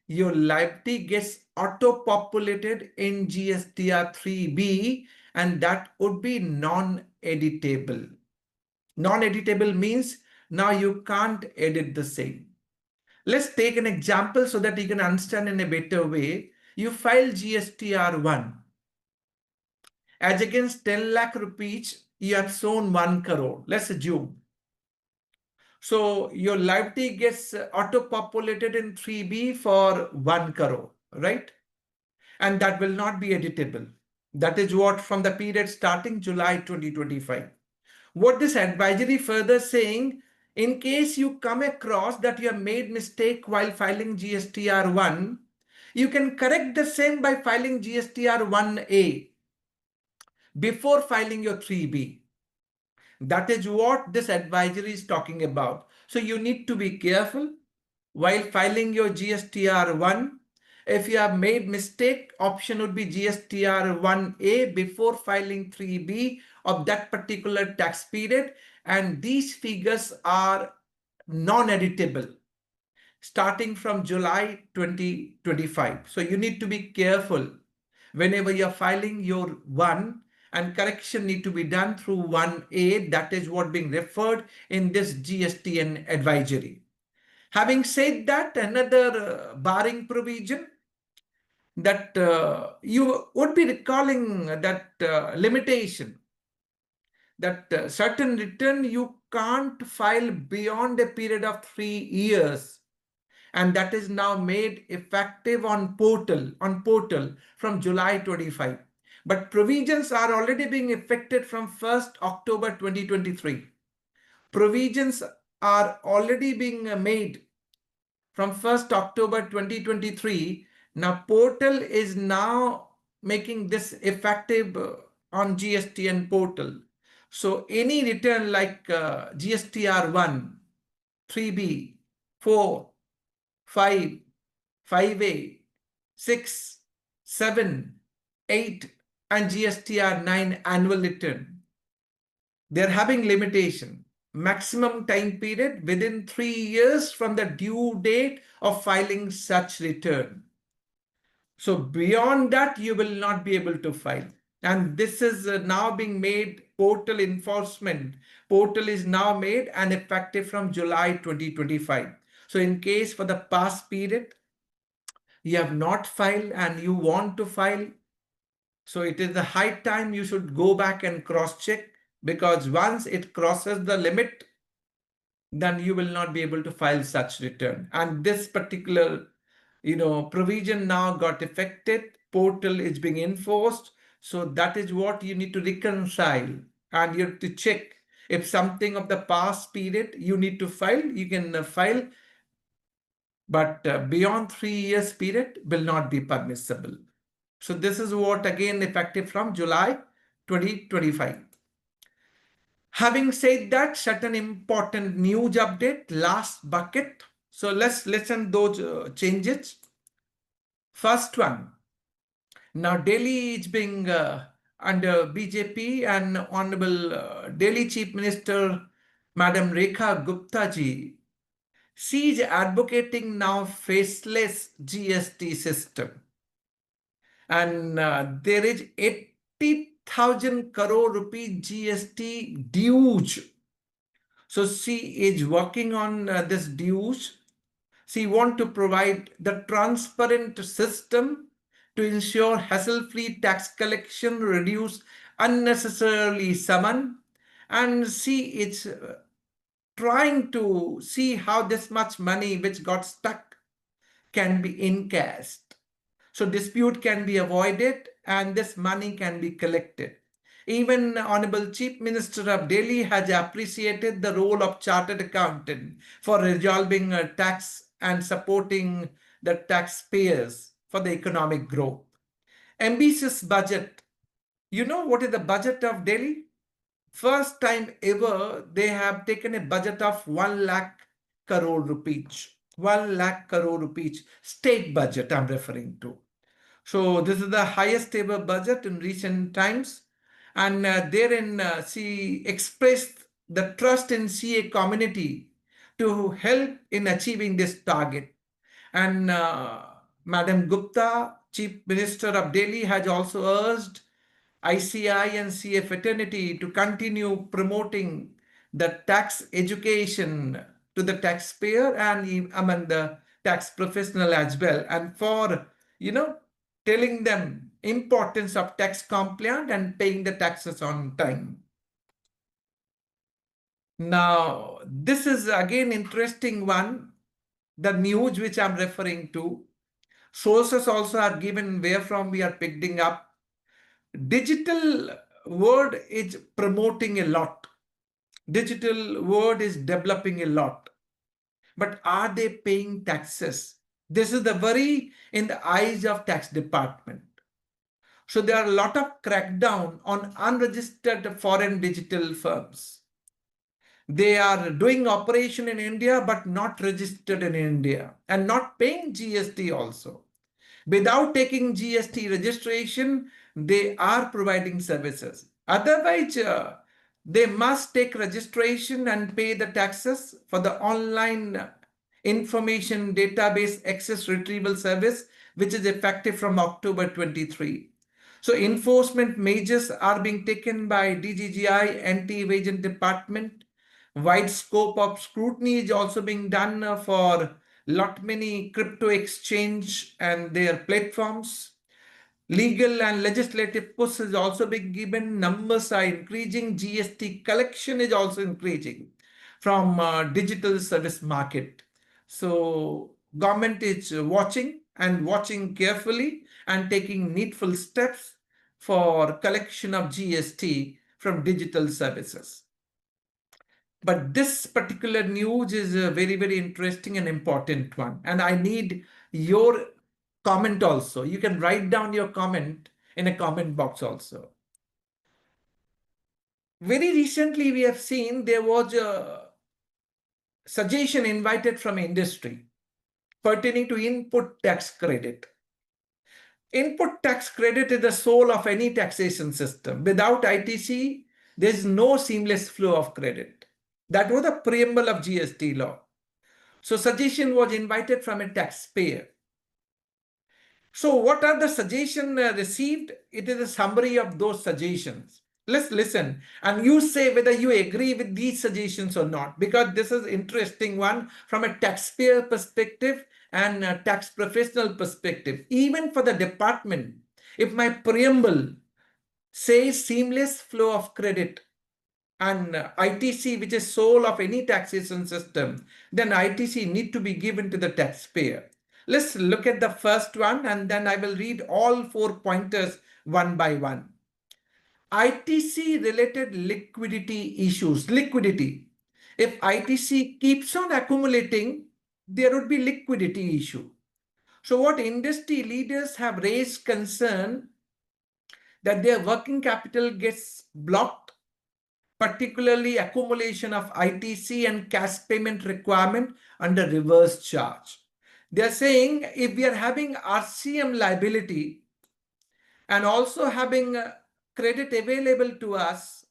your liability gets auto-populated in GSTR 3B, and that would be non-editable. Non-editable means now you can't edit the same. Let's take an example so that you can understand in a better way. You file GSTR 1. As against 10 lakh rupees, you have shown 1 crore. Let's assume. So your liability gets auto-populated in 3B for 1 crore, right? And that will not be editable. That is what from the period starting July 2025. What this advisory further saying, in case you come across that you have made mistake while filing GSTR 1, you can correct the same by filing GSTR 1A before filing your 3B. That is what this advisory is talking about. So you need to be careful while filing your GSTR 1. If you have made mistake, option would be GSTR 1A before filing 3B of that particular tax period. And these figures are non-editable starting from July 2025. So you need to be careful whenever you're filing your 1, and correction need to be done through 1A. That is what being referred in this GSTN advisory. Having said that, another barring provision that you would be recalling that limitation that certain return you can't file beyond a period of 3 years, and that is now made effective on portal from July 25. But provisions are already being effected from 1st October 2023. Provisions are already being made from 1st October 2023. Now portal is now making this effective on GSTN portal. So any return like GSTR 1, 3B, 4, 5, 5A, 6, 7, 8, and GSTR 9 annual return, they're having limitation. Maximum time period within 3 years from the due date of filing such return. So beyond that, you will not be able to file. And this is now being made portal enforcement. Portal is now made and effective from July 2025. So in case for the past period, you have not filed and you want to file, so it is the high time you should go back and cross-check, because once it crosses the limit, then you will not be able to file such return. And this particular, provision now got affected. Portal is being enforced. So that is what you need to reconcile, and you have to check if something of the past period you need to file, you can file, but beyond 3 years period will not be permissible. So this is what again effective from July 2025. Having said that, certain important news update, last bucket. So let's listen those changes. First one, now Delhi is being under BJP, and Honorable Delhi Chief Minister Madam Rekha Gupta ji, she is advocating now faceless GST system. And there is 80,000 crore rupee GST dues. So she is working on this dues. She wants to provide the transparent system to ensure hassle-free tax collection, reduce unnecessarily summon, and see it's trying to see how this much money which got stuck can be encashed. So dispute can be avoided and this money can be collected. Even Honorable Chief Minister of Delhi has appreciated the role of chartered accountant for resolving tax and supporting the taxpayers for the economic growth. Ambitious budget. You know what is the budget of Delhi? First time ever, they have taken a budget of 1 lakh crore rupees. 1 lakh crore rupees. State budget I'm referring to. So this is the highest ever budget in recent times. And therein she expressed the trust in CA community to help in achieving this target. And Madam Gupta, Chief Minister of Delhi, has also urged ICI and CA fraternity to continue promoting the tax education to the taxpayer and among the tax professional as well. And for, telling them importance of tax compliance and paying the taxes on time. Now, this is again interesting one, the news which I'm referring to. Sources also are given where from we are picking up. Digital world is promoting a lot. Digital world is developing a lot. But are they paying taxes? This is the worry in the eyes of tax department. So there are a lot of crackdown on unregistered foreign digital firms. They are doing operation in India but not registered in India and not paying GST also. Without taking GST registration, they are providing services. Otherwise, they must take registration and pay the taxes for the online information database access retrieval service, which is effective from October 23. So enforcement measures are being taken by DGGI, Anti-Evasion Department. Wide scope of scrutiny is also being done for lot many crypto exchange and their platforms. Legal and legislative push is also being given. Numbers are increasing. GST collection is also increasing from digital service market. So government is watching and watching carefully and taking needful steps for collection of GST from digital services. But this particular news is a very, very interesting and important one. And I need your comment also. You can write down your comment in a comment box also. Very recently, we have seen there was a suggestion invited from industry pertaining to input tax credit. Input tax credit is the soul of any taxation system. Without ITC, there is no seamless flow of credit. That was the preamble of GST law. So suggestion was invited from a taxpayer. So what are the suggestions received? It is a summary of those suggestions. Let's listen and you say whether you agree with these suggestions or not, because this is interesting one from a taxpayer perspective and a tax professional perspective. Even for the department, if my preamble says seamless flow of credit and ITC, which is soul of any taxation system, then ITC need to be given to the taxpayer. Let's look at the first one and then I will read all 4 pointers one by one. ITC related liquidity issues. Liquidity. If ITC keeps on accumulating, there would be liquidity issue. So what industry leaders have raised concern that their working capital gets blocked, particularly accumulation of ITC and cash payment requirement under reverse charge. They are saying if we are having RCM liability and also having credit available to us,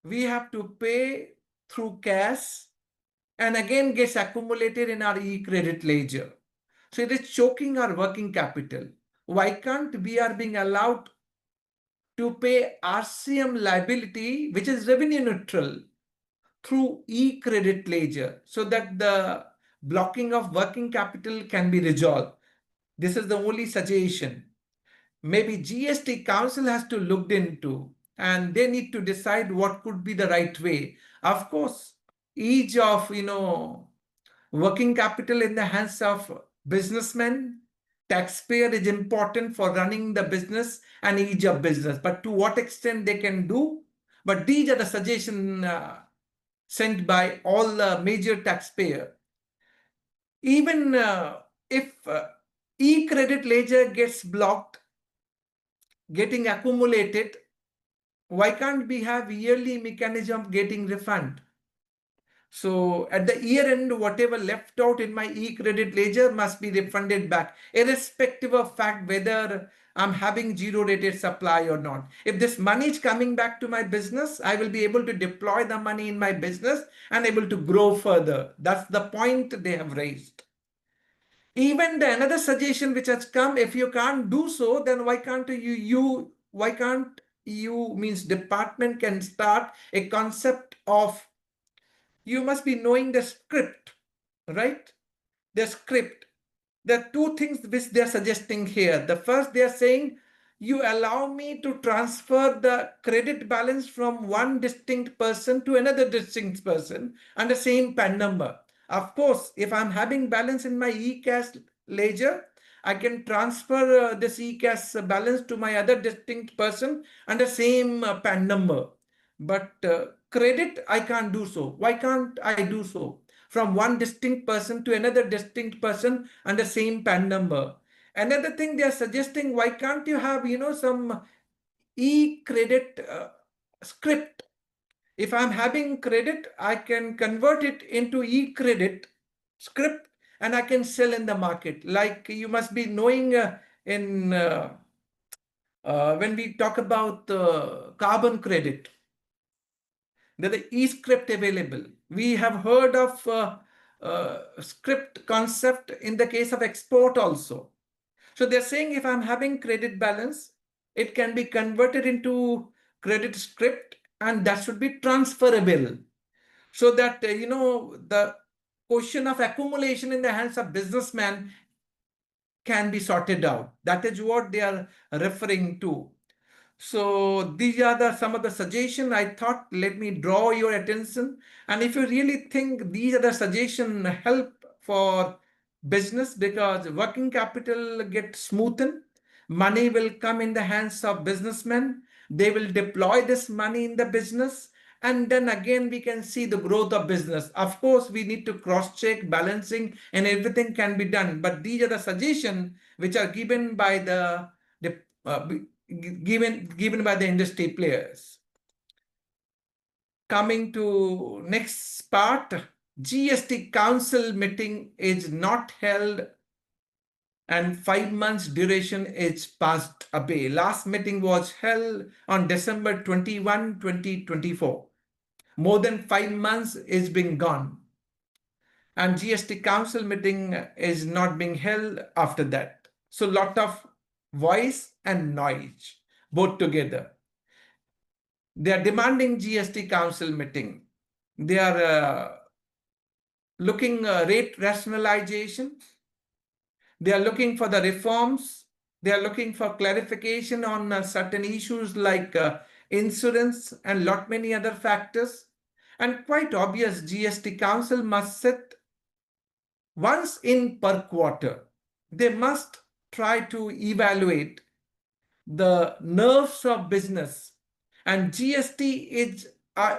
we have to pay through cash and again gets accumulated in our e-credit ledger. So it is choking our working capital. Why can't we are being allowed to pay RCM liability, which is revenue neutral, through e-credit ledger so that the blocking of working capital can be resolved? This is the only suggestion. Maybe GST Council has to look into, and they need to decide what could be the right way. Of course, each of, working capital in the hands of businessmen, taxpayer is important for running the business and each of business. But to what extent they can do? But these are the suggestions sent by all the major taxpayer. Even if e-credit ledger gets blocked, getting accumulated, why can't we have yearly mechanism of getting refund? So at the year end, whatever left out in my e-credit ledger must be refunded back, irrespective of fact whether I'm having zero rated supply or not. If this money is coming back to my business, I will be able to deploy the money in my business and able to grow further. That's the point they have raised. Even the another suggestion which has come, if you can't do so, then why can't you means department can start a concept of, you must be knowing the script, right? The script. There are two things which they are suggesting here. The first, they are saying, you allow me to transfer the credit balance from one distinct person to another distinct person and the same PAN number. Of course, if I'm having balance in my e-cash ledger, I can transfer this e-cash balance to my other distinct person and the same PAN number. But credit, I can't do so. Why can't I do so? From one distinct person to another distinct person and the same PAN number. Another thing they are suggesting, why can't you have, some e-credit script? If I'm having credit, I can convert it into e-credit script and I can sell in the market. Like you must be knowing when we talk about carbon credit, there's the e-script available. We have heard of script concept in the case of export also. So they're saying if I'm having credit balance, it can be converted into credit script and that should be transferable. So that, the question of accumulation in the hands of businessman can be sorted out. That is what they are referring to. So these are some of the suggestions I thought, let me draw your attention. And if you really think these are the suggestions help for business, because working capital gets smoothened, money will come in the hands of businessmen. They will deploy this money in the business. And then again, we can see the growth of business. Of course, we need to cross-check, balancing, and everything can be done. But these are the suggestions which are given by given by the industry players. Coming to next part, GST Council meeting is not held and 5 months duration is passed away. Last meeting was held on December 21, 2024. More than 5 months is being gone. And GST Council meeting is not being held after that. So lot of voice and noise both together. They are demanding GST Council meeting. They are looking rate rationalization. They are looking for the reforms. They are looking for clarification on certain issues like insurance and lot many other factors. And quite obvious, GST Council must sit once in per quarter. They must try to evaluate the nerves of business. And GST is,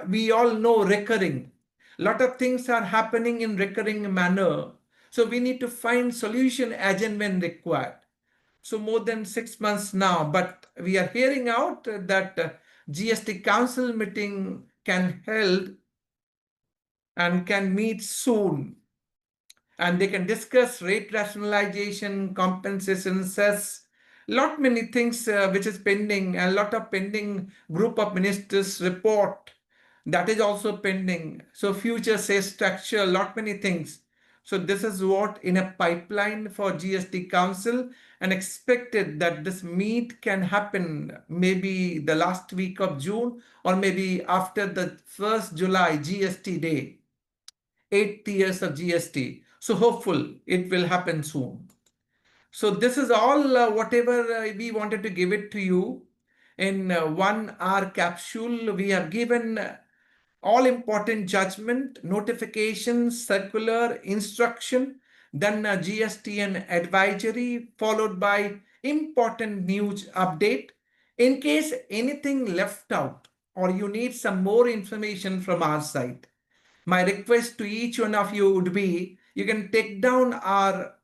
we all know, recurring. A lot of things are happening in recurring manner. So we need to find solution as and when required. So more than 6 months now, but we are hearing out that GST Council meeting can held and can meet soon. And they can discuss rate rationalization, compensation, cess, lot many things which is pending, a lot of pending group of ministers report that is also pending. So future cess structure, lot many things. So this is what in a pipeline for GST Council, and expected that this meet can happen maybe the last week of June or maybe after the 1st July GST day, 8 years of GST. So hopeful it will happen soon. So this is all whatever we wanted to give it to you in 1 hour capsule. We have given all important judgment, notification, circular, instruction, then GSTN advisory, followed by important news update. In case anything left out or you need some more information from our side, my request to each one of you would be you can take down our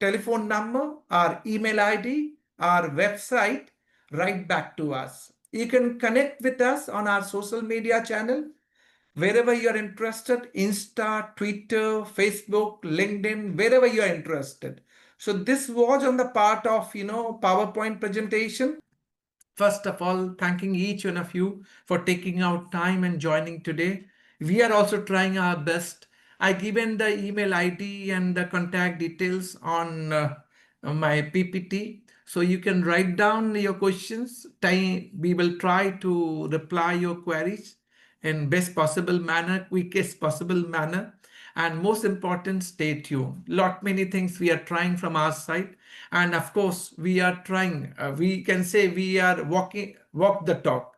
telephone number, our email ID, our website, write back to us. You can connect with us on our social media channel, wherever you're interested, Insta, Twitter, Facebook, LinkedIn, wherever you're interested. So this was on the part of, PowerPoint presentation. First of all, thanking each one of you for taking out time and joining today. We are also trying our best. I given the email ID and the contact details on my PPT. So you can write down your questions. We will try to reply your queries in best possible manner, quickest possible manner. And most important, stay tuned. Many things we are trying from our side. And of course, we are trying, we can say we are walk the talk.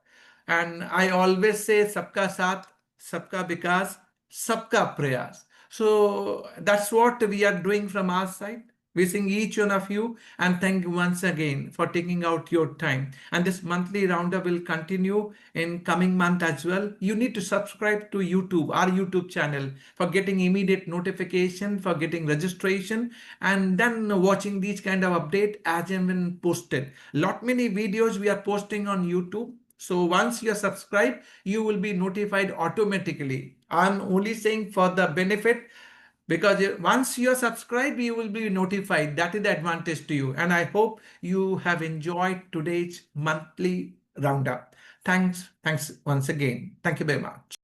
And I always say, sabka saath, sabka vikas, sabka prayas. So that's what we are doing from our side. Wishing each one of you and thank you once again for taking out your time. And this monthly roundup will continue in coming month as well. You need to subscribe to YouTube, our YouTube channel, for getting immediate notification, for getting registration, and then watching these kind of update as and when posted. Many videos we are posting on YouTube. So once you are subscribed, you will be notified automatically. I'm only saying for the benefit, because once you are subscribed, you will be notified. That is the advantage to you. And I hope you have enjoyed today's monthly roundup. Thanks once again. Thank you very much.